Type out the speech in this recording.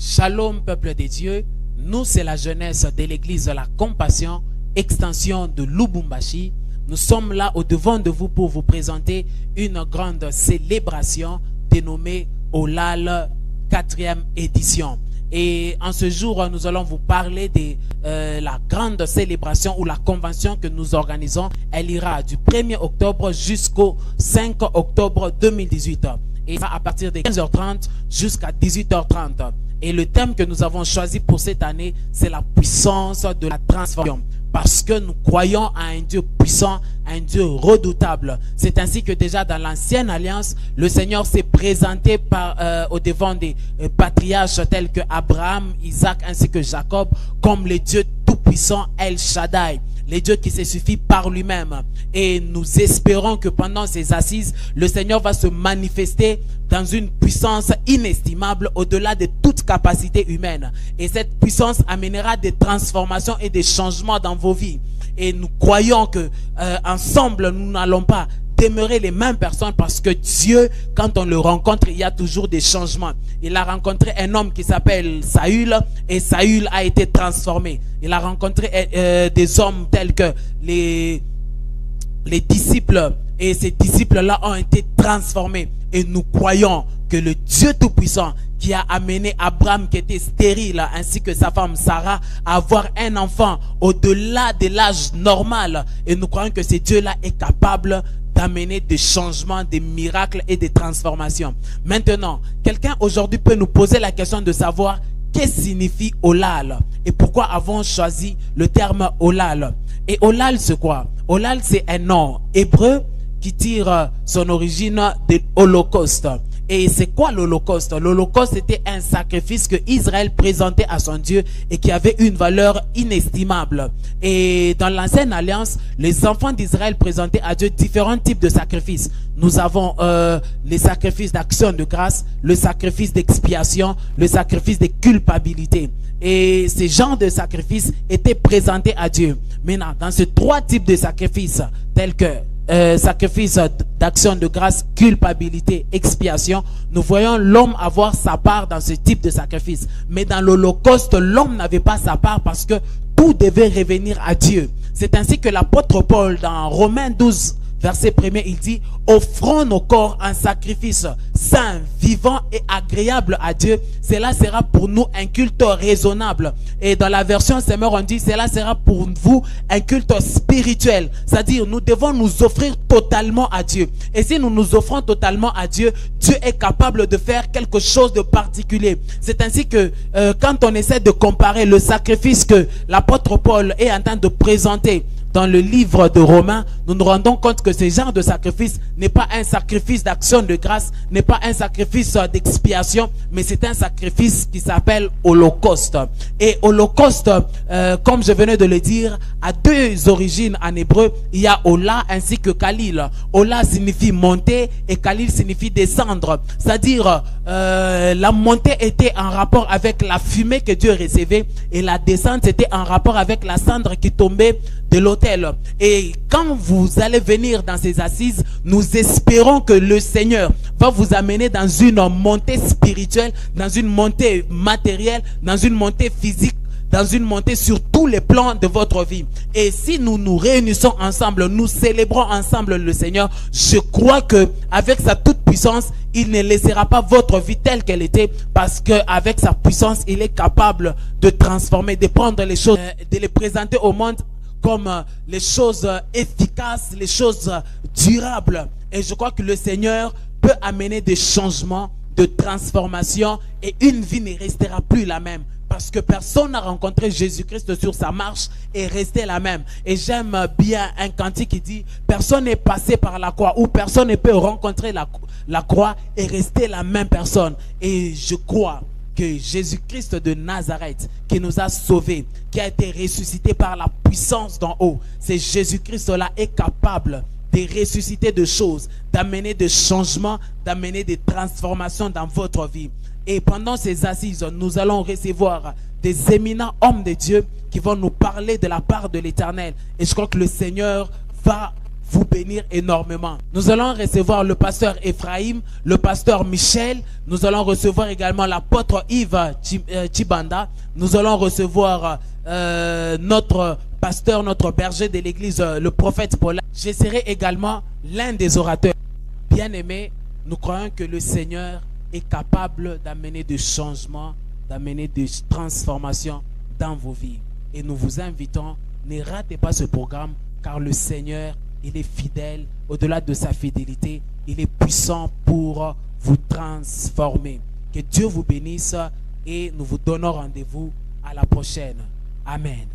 Shalom peuple de Dieu, nous c'est la jeunesse de l'église de la Compassion, extension de Lubumbashi. Nous sommes là au devant de vous pour vous présenter une grande célébration dénommée Olal 4e édition. Et en ce jour, nous allons vous parler de la grande célébration ou la convention que nous organisons. Elle ira du 1er octobre jusqu'au 5 octobre 2018. Et va à partir de 15h30 jusqu'à 18h30. Et le thème que nous avons choisi pour cette année, c'est la puissance de la transformation. Parce que nous croyons à un Dieu puissant, un Dieu redoutable. C'est ainsi que déjà dans l'ancienne alliance, le Seigneur s'est présenté au devant des patriarches tels que Abraham, Isaac ainsi que Jacob, comme le Dieu tout-puissant El Shaddai. Les dieux qui se suffit par lui-même. Et nous espérons que pendant ces assises, le Seigneur va se manifester dans une puissance inestimable au-delà de toute capacité humaine. Et cette puissance amènera des transformations et des changements dans vos vies. Et nous croyons que ensemble, nous n'allons pas demeurer les mêmes personnes parce que Dieu, quand on le rencontre, il y a toujours des changements. Il a rencontré un homme qui s'appelle Saül et Saül a été transformé. Il a rencontré des hommes tels que les disciples et ces disciples-là ont été transformés. Et nous croyons que le Dieu Tout-Puissant qui a amené Abraham qui était stérile ainsi que sa femme Sarah à avoir un enfant au-delà de l'âge normal. Et nous croyons que ce Dieu-là est capable d'amener des changements, des miracles et des transformations. Maintenant, quelqu'un aujourd'hui peut nous poser la question de savoir qu'est-ce que signifie Olal et pourquoi avons choisi le terme Olal. Et Olal c'est quoi? Olal c'est un nom hébreu qui tire son origine de l'Holocauste. Et c'est quoi l'Holocauste? L'Holocauste était un sacrifice que Israël présentait à son Dieu et qui avait une valeur inestimable. Et dans l'ancienne alliance, les enfants d'Israël présentaient à Dieu différents types de sacrifices. Nous avons les sacrifices d'action de grâce, le sacrifice d'expiation, le sacrifice de culpabilité. Et ces genres de sacrifices étaient présentés à Dieu. Maintenant, dans ces trois types de sacrifices, tels que sacrifice d'action de grâce, culpabilité, expiation, nous voyons l'homme avoir sa part dans ce type de sacrifice. Mais dans l'Holocauste, l'homme n'avait pas sa part parce que tout devait revenir à Dieu. C'est ainsi que l'apôtre Paul, dans Romains 12, verset 1er, il dit: offrons nos corps en sacrifice saint, vivant et agréable à Dieu. Cela sera pour nous un culte raisonnable. Et dans la version Semeur, on dit: cela sera pour vous un culte spirituel. C'est-à-dire, nous devons nous offrir totalement à Dieu. Et si nous nous offrons totalement à Dieu, Dieu est capable de faire quelque chose de particulier. C'est ainsi que quand on essaie de comparer le sacrifice que l'apôtre Paul est en train de présenter dans le livre de Romains, nous nous rendons compte que ce genre de sacrifice n'est pas un sacrifice d'action de grâce, n'est pas un sacrifice d'expiation, mais c'est un sacrifice qui s'appelle Holocauste. Et Holocauste, comme je venais de le dire, a deux origines en hébreu. Il y a Ola ainsi que Khalil. Ola signifie monter et Khalil signifie descendre. C'est-à-dire, la montée était en rapport avec la fumée que Dieu recevait et la descente était en rapport avec la cendre qui tombait de l'autel. Et quand vous allez venir dans ces assises, nous espérons que le Seigneur va vous amener dans une montée spirituelle, dans une montée matérielle, dans une montée physique, dans une montée sur tous les plans de votre vie. Et si nous nous réunissons ensemble, nous célébrons ensemble le Seigneur, je crois que avec sa toute puissance, il ne laissera pas votre vie telle qu'elle était, parce que avec sa puissance, il est capable de transformer, de prendre les choses, de les présenter au monde comme les choses efficaces, les choses durables. Et je crois que le Seigneur peut amener des changements, de transformation, et une vie ne restera plus la même. Parce que personne n'a rencontré Jésus-Christ sur sa marche et resté la même. Et j'aime bien un cantique qui dit: personne n'est passé par la croix, ou personne ne peut rencontrer la croix et rester la même personne. Et je crois que Jésus-Christ de Nazareth, qui nous a sauvés, qui a été ressuscité par la puissance d'en haut, c'est Jésus-Christ-là est capable de ressusciter des choses, d'amener des changements, d'amener des transformations dans votre vie. Et pendant ces assises, nous allons recevoir des éminents hommes de Dieu qui vont nous parler de la part de l'Éternel. Et je crois que le Seigneur va vous bénir énormément. Nous allons recevoir le pasteur Ephraim, le pasteur Michel. Nous allons recevoir également l'apôtre Yves Chibanda. Nous allons recevoir notre pasteur, notre berger de l'église, le prophète Paul. Je serai également l'un des orateurs. Bien-aimés, nous croyons que le Seigneur est capable d'amener des changements, d'amener des transformations dans vos vies. Et nous vous invitons, ne ratez pas ce programme, car le Seigneur, il est fidèle. Au-delà de sa fidélité, il est puissant pour vous transformer. Que Dieu vous bénisse et nous vous donnons rendez-vous à la prochaine. Amen.